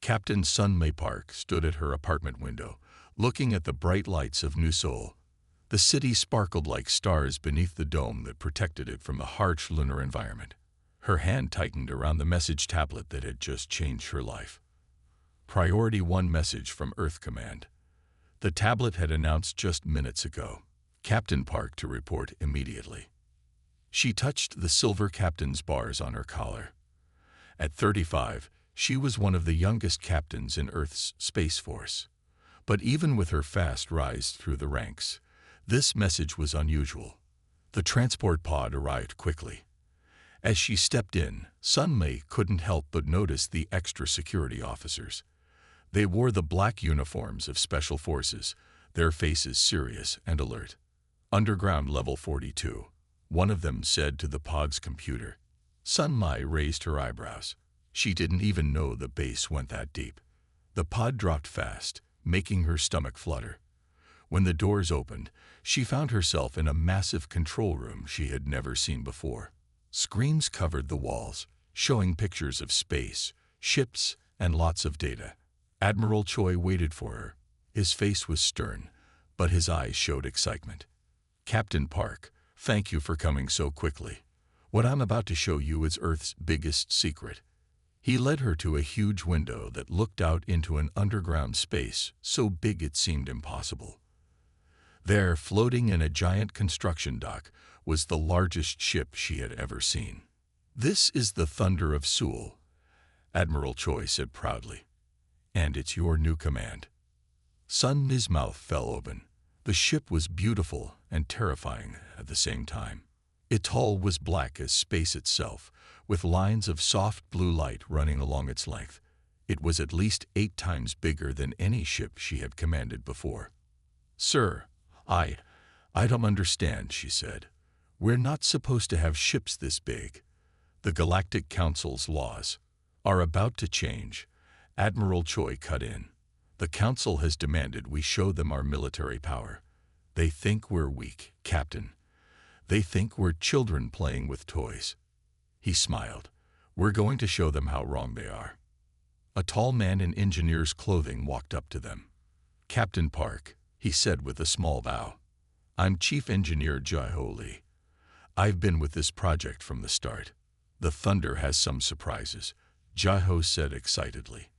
Captain Sun Mei Park stood at her apartment window, looking at the bright lights of New Seoul. The city sparkled like stars beneath the dome that protected it from the harsh lunar environment. Her hand tightened around the message tablet that had just changed her life. Priority 1 message from Earth Command. The tablet had announced just minutes ago. Captain Park to report immediately. She touched the silver captain's bars on her collar. At 35, she was one of the youngest captains in Earth's Space Force. But even with her fast rise through the ranks, this message was unusual. The transport pod arrived quickly. As she stepped in, Sun Mei couldn't help but notice the extra security officers. They wore the black uniforms of Special Forces, their faces serious and alert. Underground Level 42, one of them said to the pod's computer. Sun Mei raised her eyebrows. She didn't even know the base went that deep. The pod dropped fast, making her stomach flutter. When the doors opened, she found herself in a massive control room she had never seen before. Screens covered the walls, showing pictures of space, ships, and lots of data. Admiral Choi waited for her. His face was stern, but his eyes showed excitement. Captain Park, thank you for coming so quickly. What I'm about to show you is Earth's biggest secret. He led her to a huge window that looked out into an underground space so big it seemed impossible. There, floating in a giant construction dock, was the largest ship she had ever seen. This is the Thunder of Seoul, Admiral Choi said proudly. And it's your new command. Sun Mi's mouth fell open. The ship was beautiful and terrifying at the same time. Its hull was black as space itself, with lines of soft blue light running along its length. It was at least 8 times bigger than any ship she had commanded before. Sir, I don't understand, she said. We're not supposed to have ships this big. The Galactic Council's laws are about to change. Admiral Choi cut in. The Council has demanded we show them our military power. They think we're weak, Captain. They think we're children playing with toys. He smiled. We're going to show them how wrong they are. A tall man in engineer's clothing walked up to them. Captain Park, he said with a small bow. I'm Chief Engineer Jae-ho Lee. I've been with this project from the start. The Thunder has some surprises, Jae-ho said excitedly.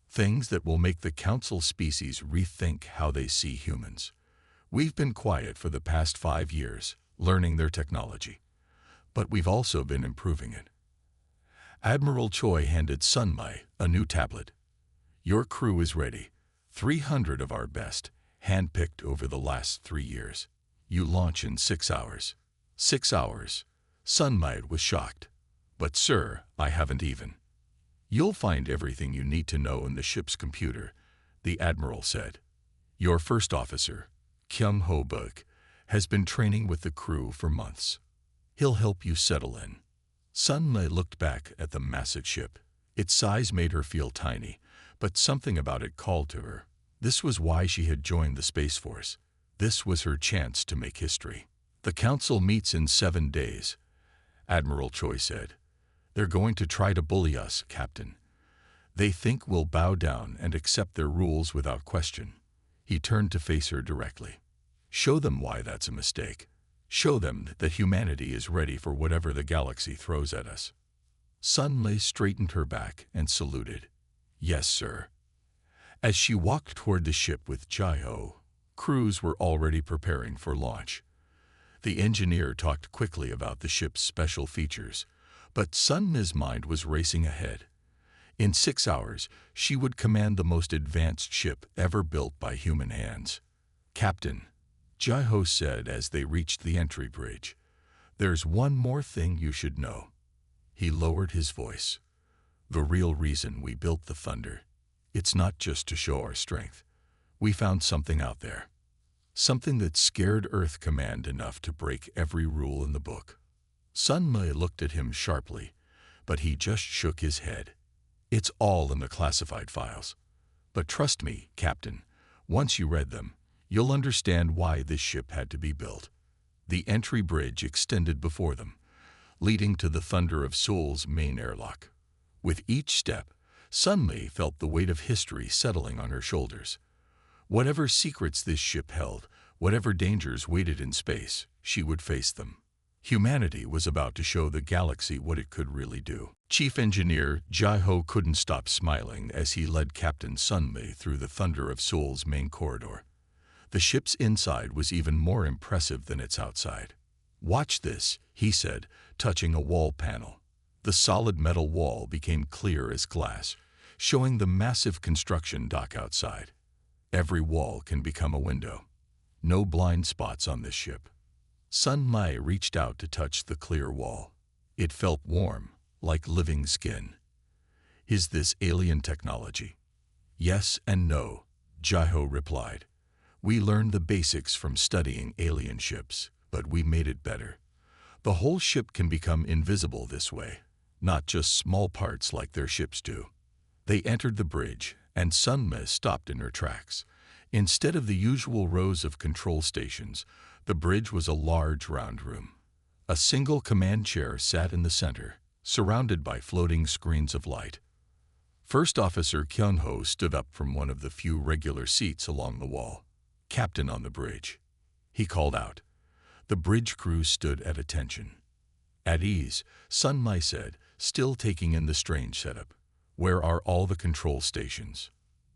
Things that will make the Council species rethink how they see humans. We've been quiet for the past 5 years, learning their technology. But we've also been improving it. Admiral Choi handed Sun Mei a new tablet. Your crew is ready. 300 of our best, handpicked over the last 3 years. You launch in 6 hours. 6 hours. Sun Mei was shocked. But sir, I haven't even. You'll find everything you need to know in the ship's computer, the Admiral said. Your first officer, Kim Ho-buk, has been training with the crew for months. He'll help you settle in. Sun Mei looked back at the massive ship. Its size made her feel tiny, but something about it called to her. This was why she had joined the Space Force. This was her chance to make history. The Council meets in 7 days, Admiral Choi said. They're going to try to bully us, Captain. They think we'll bow down and accept their rules without question. He turned to face her directly. Show them why that's a mistake. Show them that humanity is ready for whatever the galaxy throws at us. Sun Mei straightened her back and saluted. Yes, sir. As she walked toward the ship with Jae-ho, crews were already preparing for launch. The engineer talked quickly about the ship's special features, but Sun Mi's mind was racing ahead. In 6 hours, she would command the most advanced ship ever built by human hands. Captain, Jae-ho said as they reached the entry bridge, there's one more thing you should know. He lowered his voice. The real reason we built the Thunder, it's not just to show our strength. We found something out there. Something that scared Earth Command enough to break every rule in the book. Sun Mei looked at him sharply, but he just shook his head. It's all in the classified files. But trust me, Captain, once you read them, you'll understand why this ship had to be built. The entry bridge extended before them, leading to the Thunder of Seoul's main airlock. With each step, Sun Mei felt the weight of history settling on her shoulders. Whatever secrets this ship held, whatever dangers waited in space, she would face them. Humanity was about to show the galaxy what it could really do. Chief Engineer Jai-Ho couldn't stop smiling as he led Captain Sun Mei through the Thunder of Seoul's main corridor. The ship's inside was even more impressive than its outside. "Watch this," he said, touching a wall panel. The solid metal wall became clear as glass, showing the massive construction dock outside. Every wall can become a window. No blind spots on this ship. Sun Mai reached out to touch the clear wall. It felt warm, like living skin. "Is this alien technology?" "Yes and no," Jai-Ho replied. "We learned the basics from studying alien ships, but we made it better. The whole ship can become invisible this way, not just small parts like their ships do." They entered the bridge, and Sun Mai stopped in her tracks. Instead of the usual rows of control stations, the bridge was a large round room. A single command chair sat in the center, surrounded by floating screens of light. First Officer Kyung-ho stood up from one of the few regular seats along the wall. "Captain on the bridge," he called out. The bridge crew stood at attention. "At ease," Sun Mai said, still taking in the strange setup. "Where are all the control stations?"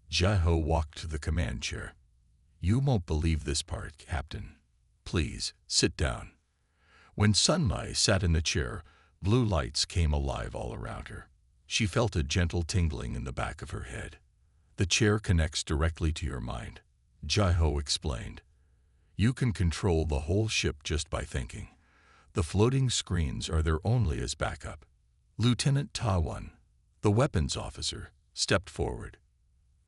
Jai-Ho walked to the command chair. "You won't believe this part, Captain. Please, sit down." When Sun Mai sat in the chair, blue lights came alive all around her. She felt a gentle tingling in the back of her head. "The chair connects directly to your mind," Jai-Ho explained. "You can control the whole ship just by thinking. The floating screens are there only as backup." Lieutenant Ta-won, the weapons officer, stepped forward.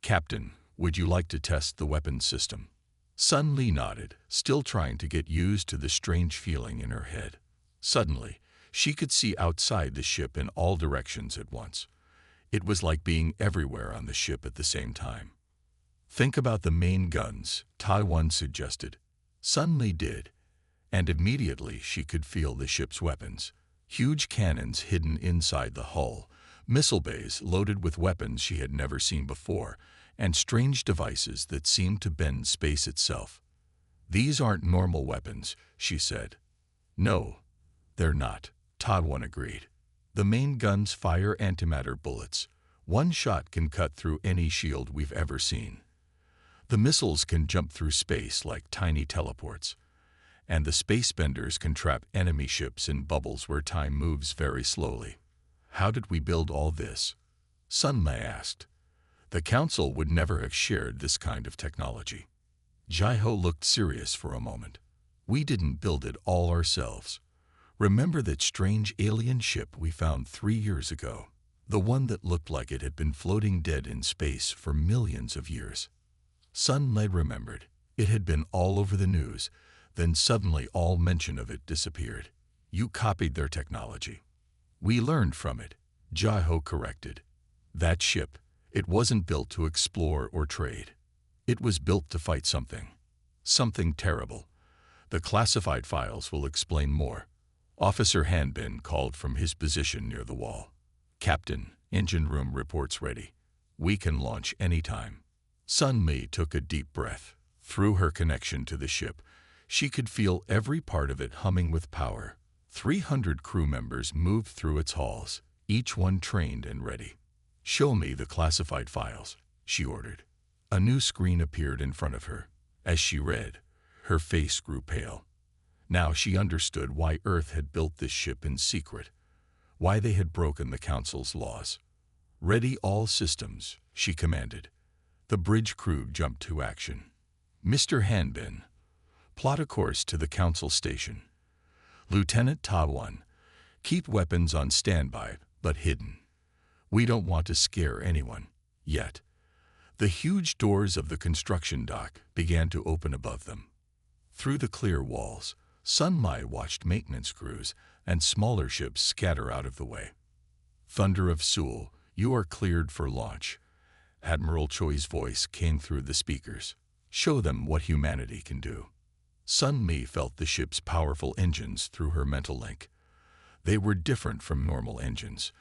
"Captain, would you like to test the weapons system?" Sun Li nodded, still trying to get used to the strange feeling in her head. Suddenly, she could see outside the ship in all directions at once. It was like being everywhere on the ship at the same time. "Think about the main guns," Ta-won suggested. Sun Li did, and immediately she could feel the ship's weapons. Huge cannons hidden inside the hull, missile bays loaded with weapons she had never seen before, and strange devices that seemed to bend space itself. "These aren't normal weapons," she said. "No, they're not," Ta-won agreed. "The main guns fire antimatter bullets. One shot can cut through any shield we've ever seen. The missiles can jump through space like tiny teleports. And the space benders can trap enemy ships in bubbles where time moves very slowly." "How did we build all this?" Sun Mai asked. "The Council would never have shared this kind of technology." Jai-Ho looked serious for a moment. "We didn't build it all ourselves. Remember that strange alien ship we found 3 years ago? The one that looked like it had been floating dead in space for millions of years?" Sun Mai remembered. It had been all over the news. Then suddenly all mention of it disappeared. "You copied their technology." "We learned from it," Jai-Ho corrected. "That ship, it wasn't built to explore or trade. It was built to fight something. Something terrible. The classified files will explain more." Officer Hanbin called from his position near the wall. "Captain, engine room reports ready. We can launch anytime." Sun Mi took a deep breath. Through her connection to the ship, she could feel every part of it humming with power. 300 crew members moved through its halls, each one trained and ready. "Show me the classified files," she ordered. A new screen appeared in front of her. As she read, her face grew pale. Now she understood why Earth had built this ship in secret, why they had broken the Council's laws. "Ready all systems," she commanded. The bridge crew jumped to action. "Mr. Hanbin, plot a course to the Council station. Lieutenant Ta-won, keep weapons on standby, but hidden. We don't want to scare anyone, yet." The huge doors of the construction dock began to open above them. Through the clear walls, Sun Mai watched maintenance crews and smaller ships scatter out of the way. "Thunder of Seoul, you are cleared for launch." Admiral Choi's voice came through the speakers. "Show them what humanity can do." Sun Mi felt the ship's powerful engines through her mental link. They were different from normal engines.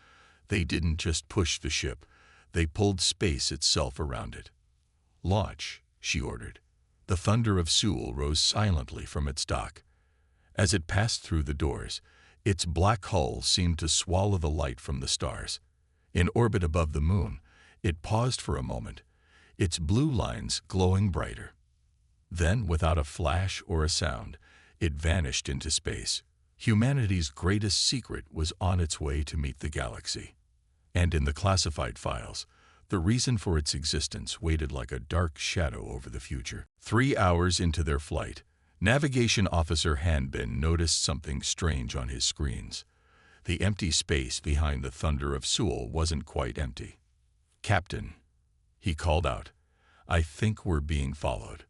They didn't just push the ship, They pulled space itself around it. "Launch," she ordered. The thunder of Seoul rose silently from its dock. As it passed through the doors, its black hull seemed to swallow the light from the stars. In orbit above the moon, it paused for a moment, its blue lines glowing brighter. Then, without a flash or a sound, it vanished into space. Humanity's greatest secret was on its way to meet the galaxy. And in the classified files, the reason for its existence waited like a dark shadow over the future. 3 hours into their flight, Navigation Officer Hanbin noticed something strange on his screens. The empty space behind the thunder of Seoul wasn't quite empty. "Captain," he called out, "I think we're being followed."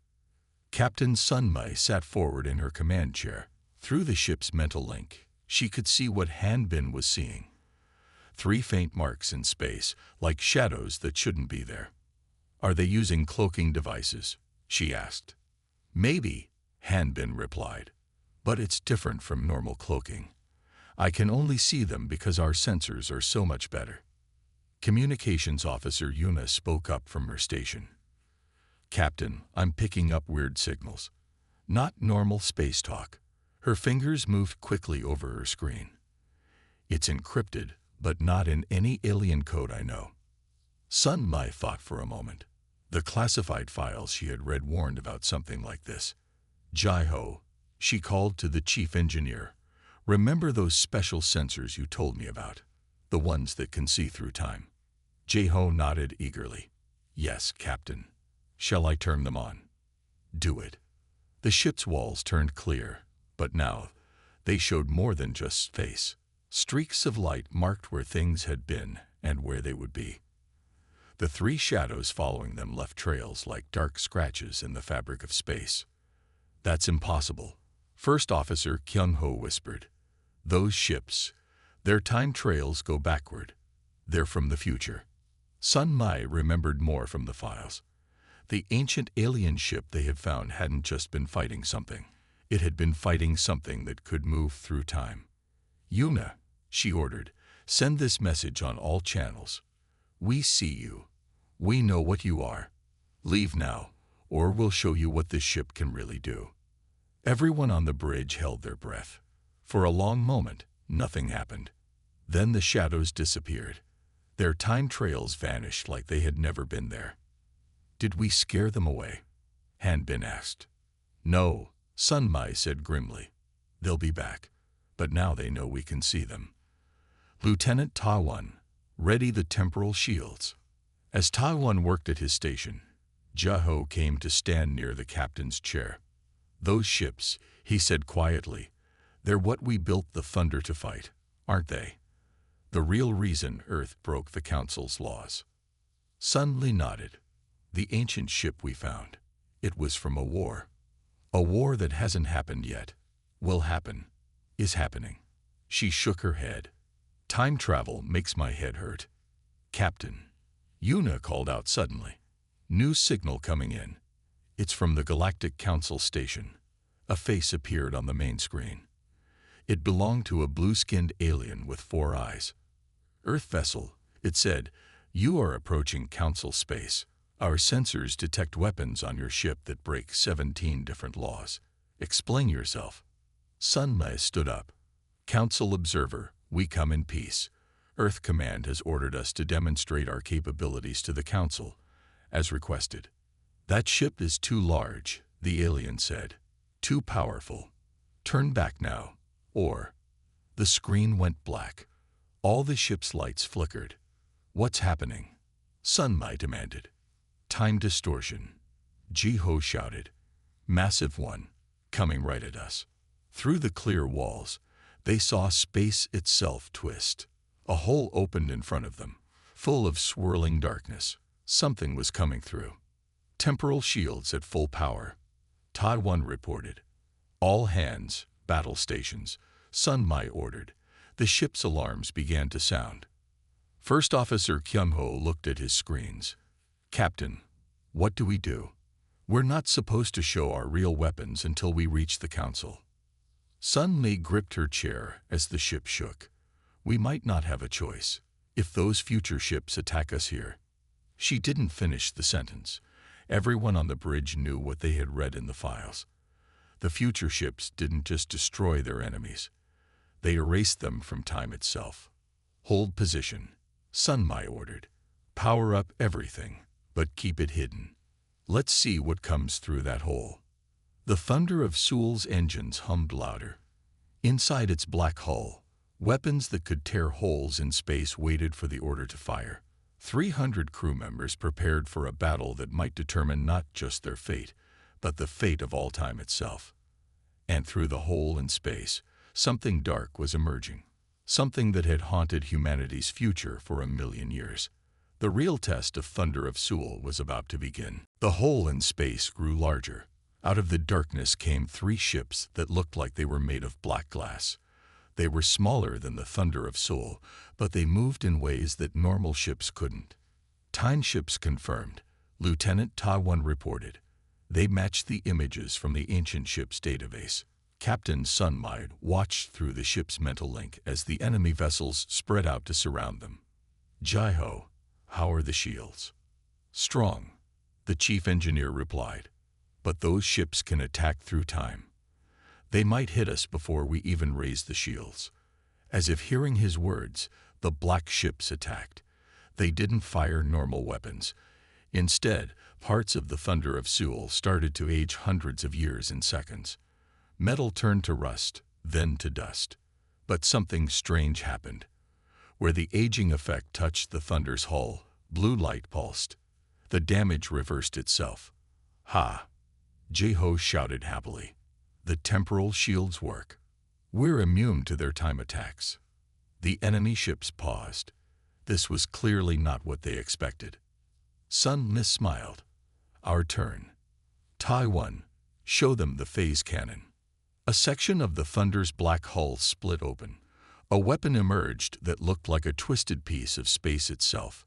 Captain Sunmai sat forward in her command chair. Through the ship's mental link, she could see what Hanbin was seeing. 3 faint marks in space, like shadows that shouldn't be there. "Are they using cloaking devices?" she asked. "Maybe," Hanbin replied, "but it's different from normal cloaking. I can only see them because our sensors are so much better." Communications Officer Yuna spoke up from her station. "Captain, I'm picking up weird signals. Not normal space talk." Her fingers moved quickly over her screen. "It's encrypted, but not in any alien code I know." Sun Mai thought for a moment. The classified files she had read warned about something like this. "Jai-ho," she called to the chief engineer. "Remember those special sensors you told me about? The ones that can see through time?" Jai-ho nodded eagerly. "Yes, Captain. Shall I turn them on?" "Do it." The ship's walls turned clear, but now they showed more than just space. Streaks of light marked where things had been and where they would be. The 3 shadows following them left trails like dark scratches in the fabric of space. "That's impossible," First Officer Kyung-ho whispered. "Those ships, their time trails go backward. They're from the future." Sun Mai remembered more from the files. The ancient alien ship they had found hadn't just been fighting something. It had been fighting something that could move through time. "Yuna," she ordered, "send this message on all channels. We see you. We know what you are. Leave now, or we'll show you what this ship can really do." Everyone on the bridge held their breath. For a long moment, nothing happened. Then the shadows disappeared. Their time trails vanished like they had never been there. "Did we scare them away?" Hanbin asked. "No," Sun Mai said grimly. "They'll be back, but now they know we can see them." Lieutenant Ta-Won, ready the temporal shields. As Ta-Won worked at his station, Jai-ho came to stand near the captain's chair. "Those ships," he said quietly, "they're what we built the Thunder to fight, aren't they? The real reason Earth broke the Council's laws." Sun Li nodded. "The ancient ship we found. It was from a war. A war that hasn't happened yet. Will happen. Is happening." She shook her head. "Time travel makes my head hurt." "Captain," Yuna called out suddenly. "New signal coming in. It's from the Galactic Council station." A face appeared on the main screen. It belonged to a blue-skinned alien with 4 eyes. "Earth vessel," it said, "you are approaching Council space. Our sensors detect weapons on your ship that break 17 different laws. Explain yourself." Sun Mai stood up. "Council observer, we come in peace. Earth Command has ordered us to demonstrate our capabilities to the Council, as requested." "That ship is too large," the alien said. "Too powerful. Turn back now, or—" The screen went black. All the ship's lights flickered. "What's happening?" Sun Mai demanded. "Time distortion," Jai-ho shouted. "Massive one, coming right at us." Through the clear walls, they saw space itself twist. A hole opened in front of them, full of swirling darkness. Something was coming through. "Temporal shields at full power," Ta-Won reported. "All hands, battle stations," Sun Mai ordered. The ship's alarms began to sound. First Officer Kyung-ho looked at his screens. "Captain, what do we do? We're not supposed to show our real weapons until we reach the Council." Sun Li gripped her chair as the ship shook. "We might not have a choice. If those future ships attack us here, She didn't finish the sentence. Everyone on the bridge knew what they had read in the files. The future ships didn't just destroy their enemies. They erased them from time itself. Hold position, Sun Mai ordered. Power up everything, but keep it hidden. Let's see what comes through that hole. The thunder of Seul's engines hummed louder. Inside its black hull, weapons that could tear holes in space waited for the order to fire. 300 crew members prepared for a battle that might determine not just their fate, but the fate of all time itself. And through the hole in space, something dark was emerging. Something that had haunted humanity's future for 1,000,000 years. The real test of Thunder of Seul was about to begin. The hole in space grew larger. Out of the darkness came 3 ships that looked like they were made of black glass. They were smaller than the Thunder of Seul, but they moved in ways that normal ships couldn't. Time ships confirmed. Lieutenant Ta-1 reported. They matched the images from the ancient ship's database. Captain Sun Mai watched through the ship's mental link as the enemy vessels spread out to surround them. Jai-ho, how are the shields? Strong, the chief engineer replied. But those ships can attack through time. They might hit us before we even raise the shields. As if hearing his words, the black ships attacked. They didn't fire normal weapons. Instead, parts of the Thunder of Seul started to age hundreds of years in seconds. Metal turned to rust, then to dust. But something strange happened. Where the aging effect touched the Thunder's hull, blue light pulsed. The damage reversed itself. Ha! Jai-ho shouted happily. The temporal shields work. We're immune to their time attacks. The enemy ships paused. This was clearly not what they expected. Sun Miss smiled. Our turn. Tai-1, show them the phase cannon. A section of the Thunder's black hull split open. A weapon emerged that looked like a twisted piece of space itself.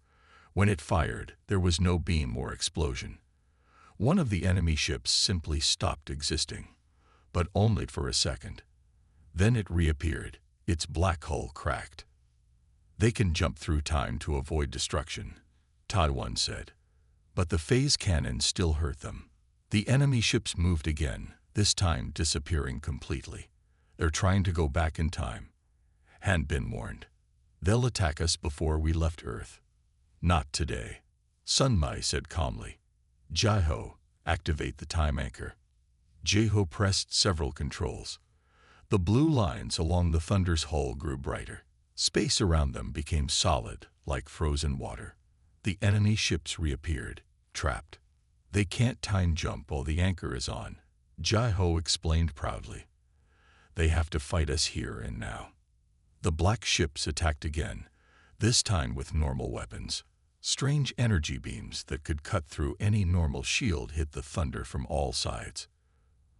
When it fired, there was no beam or explosion. One of the enemy ships simply stopped existing, but only for a second. Then it reappeared, its black hull cracked. They can jump through time to avoid destruction, Tai-1 said. But the phase cannon still hurt them. The enemy ships moved again, this time disappearing completely. They're trying to go back in time. Han Bin warned. They'll attack us before we left Earth. Not today, Sun Mai said calmly. Jai-ho, activate the time anchor. Jai-ho pressed several controls. The blue lines along the Thunder's hull grew brighter. Space around them became solid, like frozen water. The enemy ships reappeared, trapped. They can't time jump while the anchor is on, Jai-ho explained proudly. They have to fight us here and now. The black ships attacked again, this time with normal weapons. Strange energy beams that could cut through any normal shield hit the Thunder from all sides.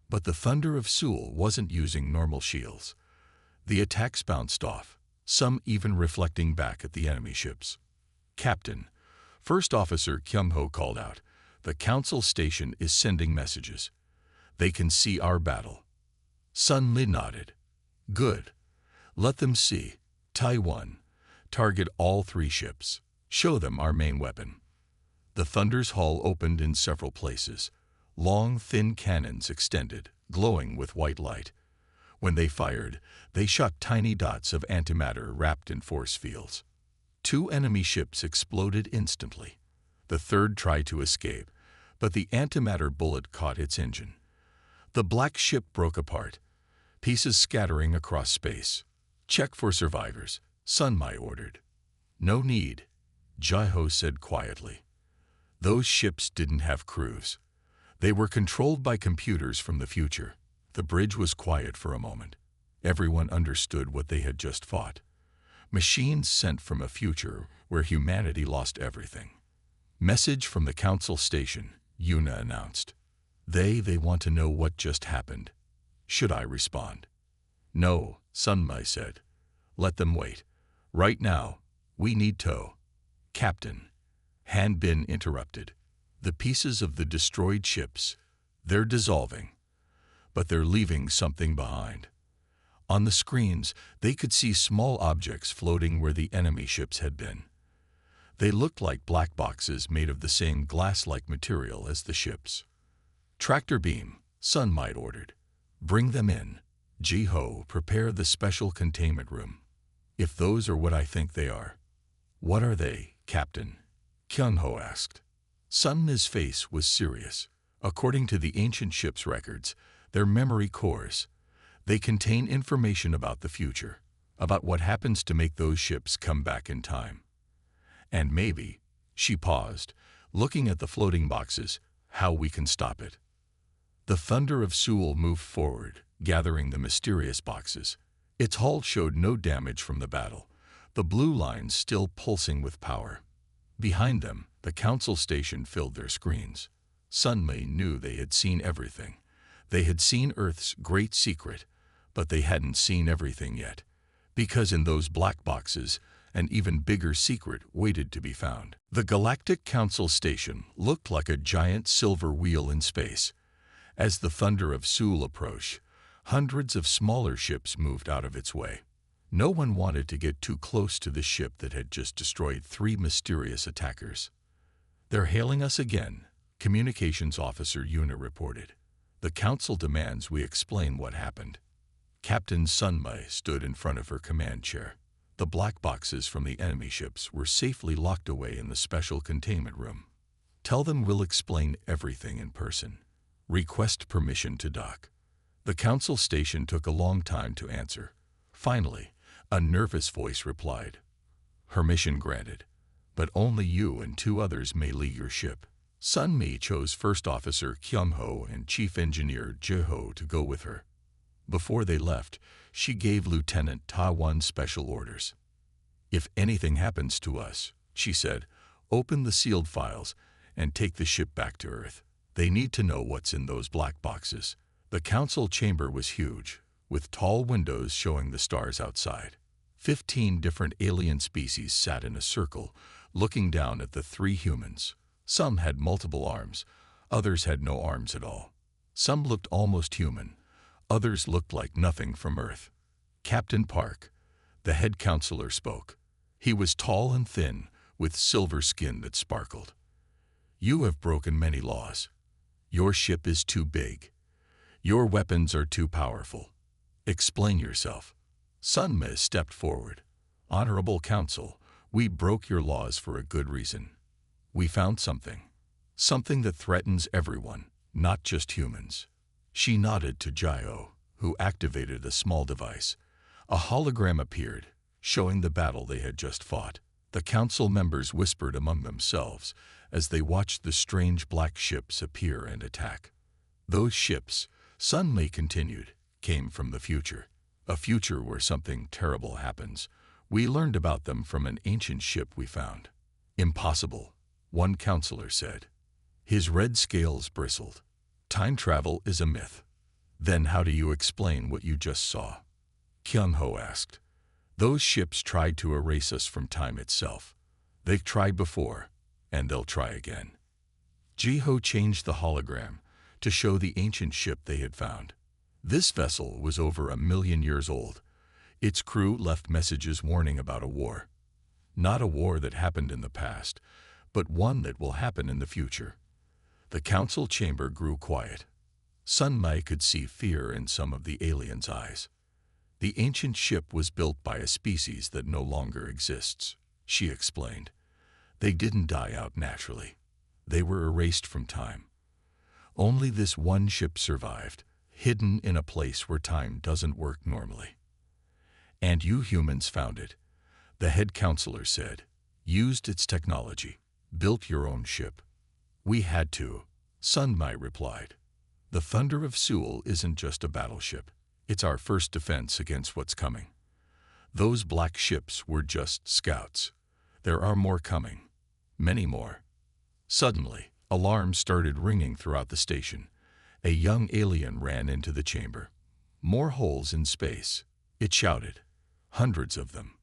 But the Thunder of Seul wasn't using normal shields. The attacks bounced off, some even reflecting back at the enemy ships. Captain, First Officer Kyung-ho called out, the Council Station is sending messages. They can see our battle. Sun Mi nodded. Good. Let them see. Tai-1, target all 3 ships. Show them our main weapon. The Thunder's hull opened in several places. Long, thin cannons extended, glowing with white light. When they fired, they shot tiny dots of antimatter wrapped in force fields. 2 enemy ships exploded instantly. The third tried to escape, but the antimatter bullet caught its engine. The black ship broke apart, pieces scattering across space. Check for survivors, Sun Mai ordered. No need, Jai-ho said quietly. Those ships didn't have crews. They were controlled by computers from the future. The bridge was quiet for a moment. Everyone understood what they had just fought. Machines sent from a future where humanity lost everything. Message from the Council Station, Yuna announced. They want to know what just happened. Should I respond? No, Sun Mai said. Let them wait. Right now, we need tow. Captain, Han Bin interrupted. The pieces of the destroyed ships, they're dissolving. But they're leaving something behind. On the screens, they could see small objects floating where the enemy ships had been. They looked like black boxes made of the same glass-like material as the ships. "Tractor beam," Sun Might ordered. "Bring them in. Ji-Ho, prepare the special containment room." "If those are what I think they are." "What are they, Captain?" Kyung-Ho asked. Sun Mi's face was serious. "According to the ancient ship's records, they're memory cores. They contain information about the future, about what happens to make those ships come back in time. And maybe," she paused, looking at the floating boxes, "how we can stop it." The thunder of Seoul moved forward, gathering the mysterious boxes. Its hull showed no damage from the battle, the blue lines still pulsing with power. Behind them, the council station filled their screens. Sun Mi knew they had seen everything. They had seen Earth's great secret, but they hadn't seen everything yet, because in those black boxes, an even bigger secret waited to be found. The Galactic Council Station looked like a giant silver wheel in space. As the thunder of Seoul approached, hundreds of smaller ships moved out of its way. No one wanted to get too close to the ship that had just destroyed 3 mysterious attackers. "They're hailing us again," Communications Officer Yuna reported. "The Council demands we explain what happened." Captain Sun Mi stood in front of her command chair. The black boxes from the enemy ships were safely locked away in the special containment room. "Tell them we'll explain everything in person. Request permission to dock." The council station took a long time to answer. Finally, a nervous voice replied, "Permission granted, but only you and 2 others may leave your ship." Sun Mi chose First Officer Kyung-Ho and Chief Engineer Ji-Ho to go with her. Before they left, she gave Lieutenant Ta-Won special orders. "If anything happens to us," she said, "open the sealed files and take the ship back to Earth. They need to know what's in those black boxes." The council chamber was huge, with tall windows showing the stars outside. 15 different alien species sat in a circle, looking down at the 3 humans. Some had multiple arms, others had no arms at all. Some looked almost human, others looked like nothing from Earth. Captain Park, the head counselor, spoke. He was tall and thin, with silver skin that sparkled. "You have broken many laws. Your ship is too big. Your weapons are too powerful. Explain yourself." Sun Mi stepped forward. "Honorable Council, we broke your laws for a good reason. We found something. Something that threatens everyone, not just humans." She nodded to Ji-Ho, who activated a small device. A hologram appeared, showing the battle they had just fought. The council members whispered among themselves as they watched the strange black ships appear and attack. "Those ships," Sun Mi continued, "came from the future. A future where something terrible happens. We learned about them from an ancient ship we found." "Impossible," one counselor said. His red scales bristled. "Time travel is a myth." "Then how do you explain what you just saw?" Kyung-Ho asked. "Those ships tried to erase us from time itself. They've tried before, and they'll try again." Ji-Ho changed the hologram to show the ancient ship they had found. This vessel was over 1,000,000 years old. Its crew left messages warning about a war. Not a war that happened in the past, but one that will happen in the future. The council chamber grew quiet. Sun Mi could see fear in some of the aliens' eyes. "The ancient ship was built by a species that no longer exists," she explained. "They didn't die out naturally. They were erased from time. Only this one ship survived, hidden in a place where time doesn't work normally. And you humans found it," the head counselor said. "Used its technology, built your own ship." "We had to," Sun Mi replied. "The Thunder of Seoul isn't just a battleship. It's our first defense against what's coming. Those black ships were just scouts. There are more coming. Many more." Suddenly, alarms started ringing throughout the station. A young alien ran into the chamber. "More holes in space," it shouted. Hundreds of them.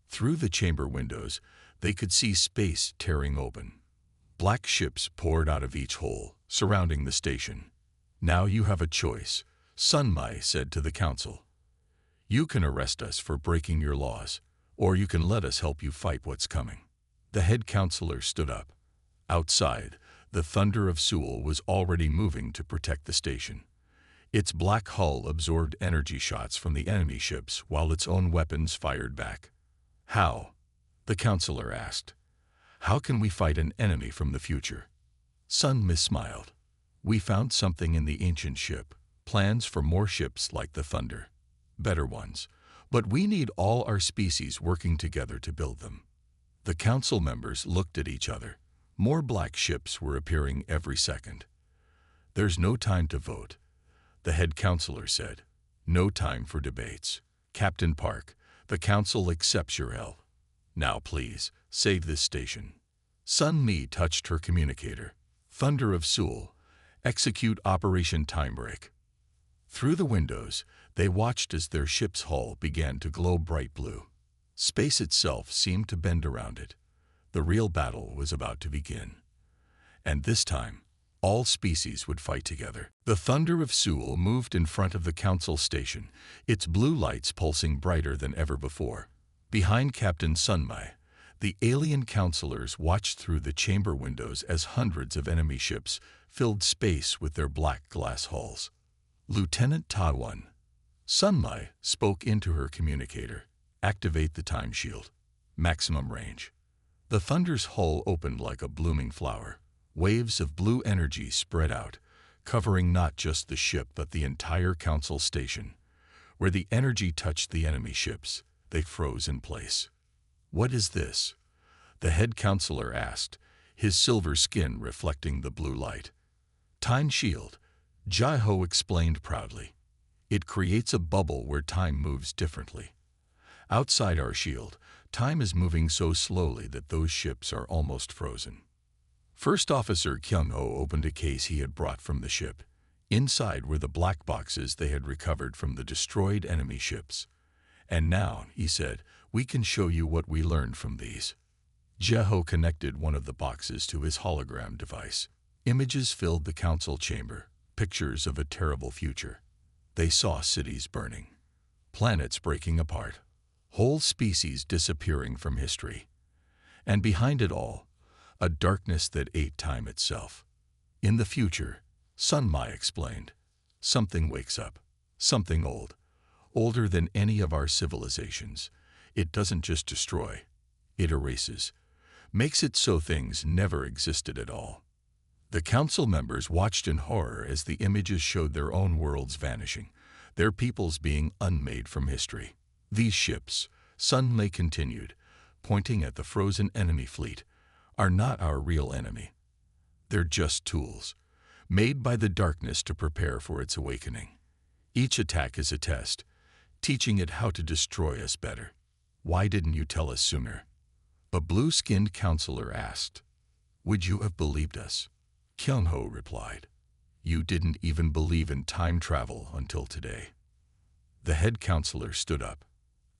Through the chamber windows, they could see space tearing open. Black ships poured out of each hole, surrounding the station. "Now you have a choice," Sun Mi said to the council. "You can arrest us for breaking your laws, or you can let us help you fight what's coming." The head counselor stood up. Outside, the Thunder of Seoul was already moving to protect the station. Its black hull absorbed energy shots from the enemy ships while its own weapons fired back. How? The counselor asked. How can we fight an enemy from the future? Sun Mi smiled. We found something in the ancient ship, plans for more ships like the Thunder. Better ones. But we need all our species working together to build them. The council members looked at each other. More black ships were appearing every second. There's no time to vote, the head counselor said. No time for debates. Captain Park, the council accepts your help. Now please, save this station. Sun Mi touched her communicator. Thunder of Seoul, execute Operation Timebreak. Through the windows, they watched as their ship's hull began to glow bright blue. Space itself seemed to bend around it. The real battle was about to begin. And this time, all species would fight together. The Thunder of Seoul moved in front of the council station, its blue lights pulsing brighter than ever before. Behind Captain Sun Mi, the alien counselors watched through the chamber windows as hundreds of enemy ships filled space with their black glass hulls. Lieutenant Ta-Won, Sun Mi spoke into her communicator. Activate the time shield. Maximum range. The Thunder's hull opened like a blooming flower. Waves of blue energy spread out, covering not just the ship but the entire council station. Where the energy touched the enemy ships, they froze in place. What is this? The head counselor asked, his silver skin reflecting the blue light. Time shield, Jai-Ho explained proudly. It creates a bubble where time moves differently. Outside our shield, time is moving so slowly that those ships are almost frozen. First Officer Kyung-ho opened a case he had brought from the ship. Inside were the black boxes they had recovered from the destroyed enemy ships. And now, he said, we can show you what we learned from these. Jai-Ho connected one of the boxes to his hologram device. Images filled the council chamber, pictures of a terrible future. They saw cities burning, planets breaking apart, whole species disappearing from history. And behind it all, a darkness that ate time itself. In the future, Sun Mi explained, something wakes up, something old, older than any of our civilizations. It doesn't just destroy, it erases, makes it so things never existed at all. The council members watched in horror as the images showed their own worlds vanishing, their peoples being unmade from history. These ships, Sun Mi continued, pointing at the frozen enemy fleet, are not our real enemy. They're just tools, made by the darkness to prepare for its awakening. Each attack is a test, teaching it how to destroy us better. Why didn't you tell us sooner? A blue-skinned counselor asked. Would you have believed us? Kyung-ho replied. You didn't even believe in time travel until today. The head counselor stood up.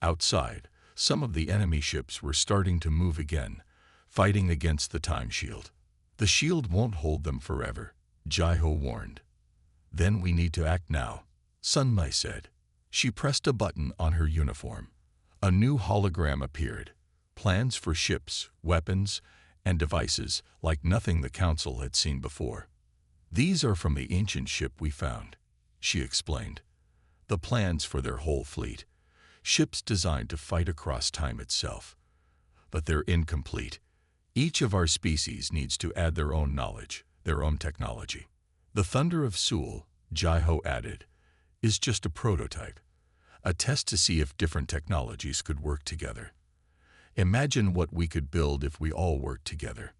Outside, some of the enemy ships were starting to move again, fighting against the time shield. The shield won't hold them forever, Jai-Ho warned. Then we need to act now, Sun Mi said. She pressed a button on her uniform. A new hologram appeared. Plans for ships, weapons, and devices like nothing the council had seen before. These are from the ancient ship we found, she explained. The plans for their whole fleet. Ships designed to fight across time itself. But they're incomplete. Each of our species needs to add their own knowledge, their own technology. The Thunder of Seoul, Jai-Ho added, is just a prototype, a test to see if different technologies could work together. Imagine what we could build if we all worked together.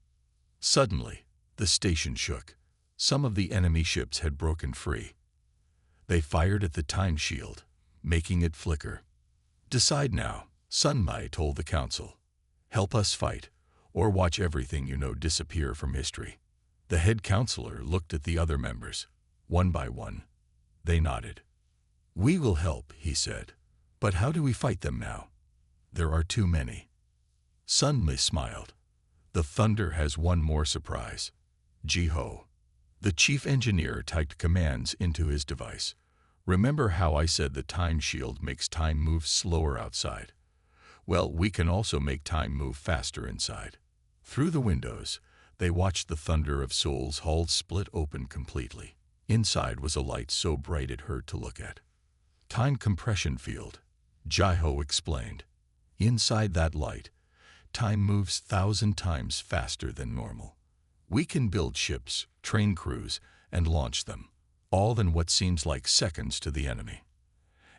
Suddenly, the station shook. Some of the enemy ships had broken free. They fired at the time shield, making it flicker. Decide now, Sun Mi told the council. Help us fight, or watch everything you know disappear from history. The head counselor looked at the other members. One by one, they nodded. We will help, he said. But how do we fight them now? There are too many. Sun Mi smiled. The Thunder has one more surprise. Jai-Ho. The chief engineer typed commands into his device. Remember how I said the time shield makes time move slower outside? Well, we can also make time move faster inside. Through the windows, they watched the Thunder of Souls hull split open completely. Inside was a light so bright it hurt to look at. Time compression field, Jai-Ho explained. Inside that light, time moves 1,000 times faster than normal. We can build ships, train crews, and launch them, all in what seems like seconds to the enemy.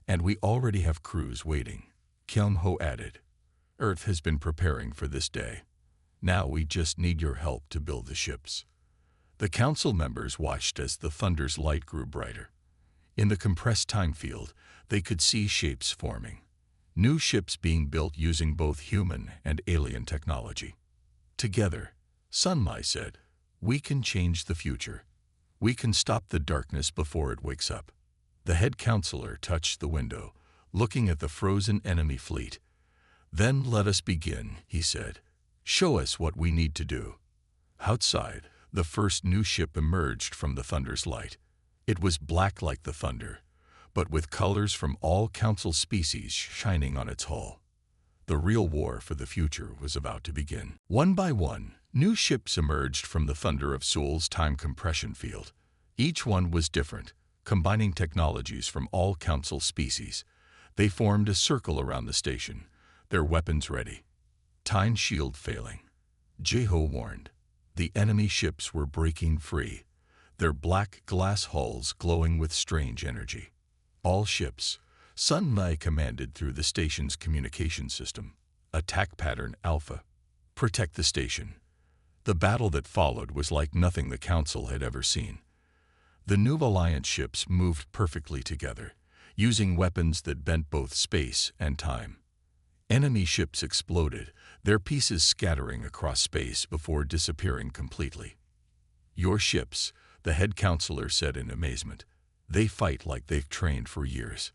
And we already have crews waiting, Kyung-ho added. Earth has been preparing for this day. Now we just need your help to build the ships. The council members watched as the Thunder's light grew brighter. In the compressed time field, they could see shapes forming. New ships being built using both human and alien technology. Together, Sunmi said, we can change the future. We can stop the darkness before it wakes up. The head counselor touched the window, looking at the frozen enemy fleet. Then let us begin, he said. Show us what we need to do. Outside, the first new ship emerged from the Thunder's light. It was black like the Thunder, but with colors from all council species shining on its hull. The real war for the future was about to begin. One by one, new ships emerged from the Thunder of Souls time compression field. Each one was different, combining technologies from all council species. They formed a circle around the station, their weapons ready. Time shield failing. Jai-Ho warned. The enemy ships were breaking free, their black glass hulls glowing with strange energy. All ships, Sunmi commanded through the station's communication system. Attack pattern Alpha. Protect the station. The battle that followed was like nothing the Council had ever seen. The new Alliance ships moved perfectly together, using weapons that bent both space and time. Enemy ships exploded, their pieces scattering across space before disappearing completely. Your ships, the head counselor said in amazement. They fight like they've trained for years.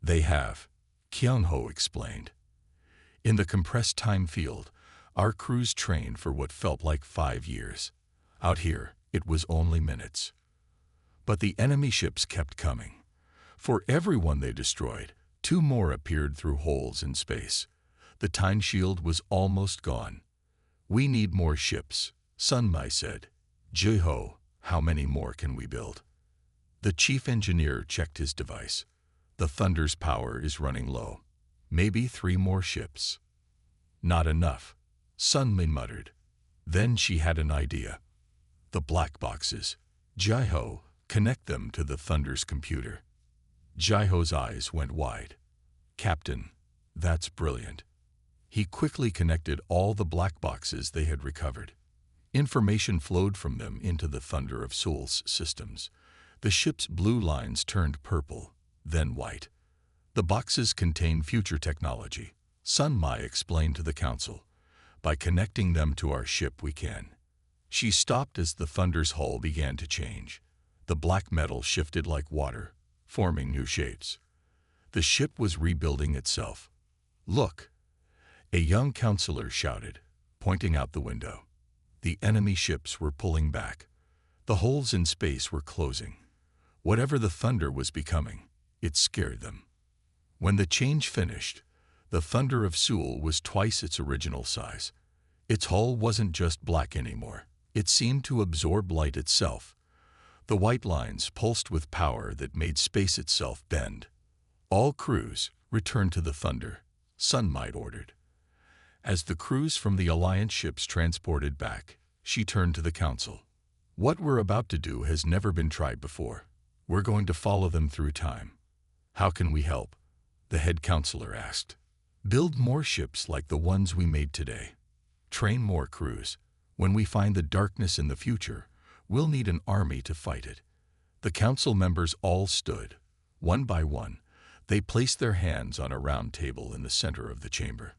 They have, Kyung-ho explained. In the compressed time field, our crews trained for what felt like 5 years. Out here, it was only minutes. But the enemy ships kept coming. For every one they destroyed, 2 more appeared through holes in space. The time shield was almost gone. We need more ships, Sunmi said. Jai-Ho, how many more can we build? The chief engineer checked his device. The Thunder's power is running low. Maybe 3 more ships. Not enough, Sunmi muttered. Then she had an idea. The black boxes. Jai-Ho, connect them to the Thunder's computer. Jai-Ho's eyes went wide. Captain, that's brilliant. He quickly connected all the black boxes they had recovered. Information flowed from them into the Thunder of Souls systems. The ship's blue lines turned purple, then white. The boxes contain future technology, Sunmi explained to the Council. By connecting them to our ship we can. She stopped as the Thunder's hull began to change. The black metal shifted like water, forming new shapes. The ship was rebuilding itself. Look! A young counselor shouted, pointing out the window. The enemy ships were pulling back. The holes in space were closing. Whatever the Thunder was becoming, it scared them. When the change finished, the Thunder of Seoul was twice its original size. Its hull wasn't just black anymore. It seemed to absorb light itself. The white lines pulsed with power that made space itself bend. All crews, return to the Thunder, Sunmi ordered. As the crews from the Alliance ships transported back, she turned to the Council. What we're about to do has never been tried before. We're going to follow them through time. How can we help? The head counselor asked. Build more ships like the ones we made today. Train more crews. When we find the darkness in the future, we'll need an army to fight it. The council members all stood. One by one, they placed their hands on a round table in the center of the chamber.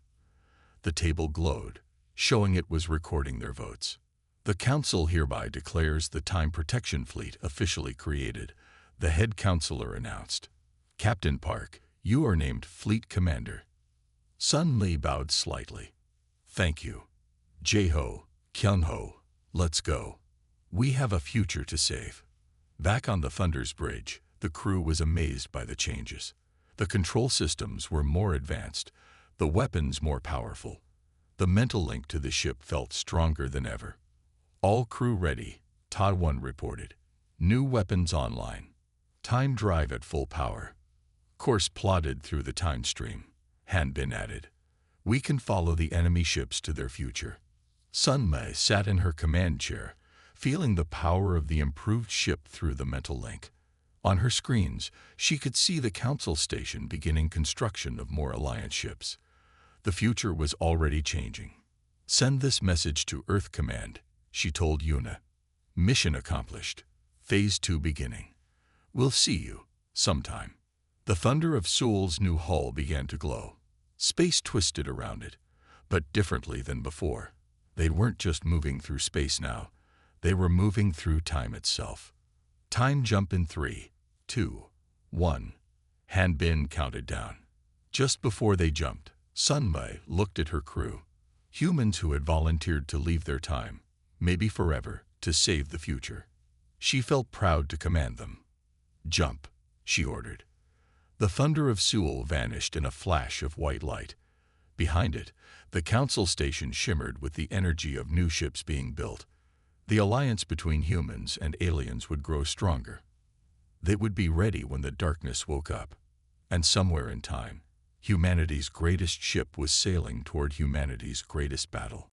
The table glowed, showing it was recording their votes. The council hereby declares the Time Protection Fleet officially created, the head counselor announced. Captain Park, you are named Fleet Commander. Sun Li bowed slightly. Thank you. Jai-Ho, Kyung-ho, let's go. We have a future to save. Back on the Thunder's bridge, the crew was amazed by the changes. The control systems were more advanced, the weapons more powerful. The mental link to the ship felt stronger than ever. All crew ready, Todd 1 reported. New weapons online. Time drive at full power. Course plotted through the time stream. Han Bin added. We can follow the enemy ships to their future. Sun Mei sat in her command chair, feeling the power of the improved ship through the mental link. On her screens, she could see the Council Station beginning construction of more Alliance ships. The future was already changing. Send this message to Earth Command, she told Yuna. Mission accomplished. Phase 2 beginning. We'll see you, sometime. The thunder of Seoul's new hull began to glow. Space twisted around it, but differently than before. They weren't just moving through space now. They were moving through time itself. Time jump in 3, 2, 1. Han Bin counted down. Just before they jumped, Sun Mei looked at her crew. Humans who had volunteered to leave their time, maybe forever, to save the future. She felt proud to command them. Jump, she ordered. The thunder of Seoul vanished in a flash of white light. Behind it, the Council Station shimmered with the energy of new ships being built. The alliance between humans and aliens would grow stronger. They would be ready when the darkness woke up. And somewhere in time, humanity's greatest ship was sailing toward humanity's greatest battle.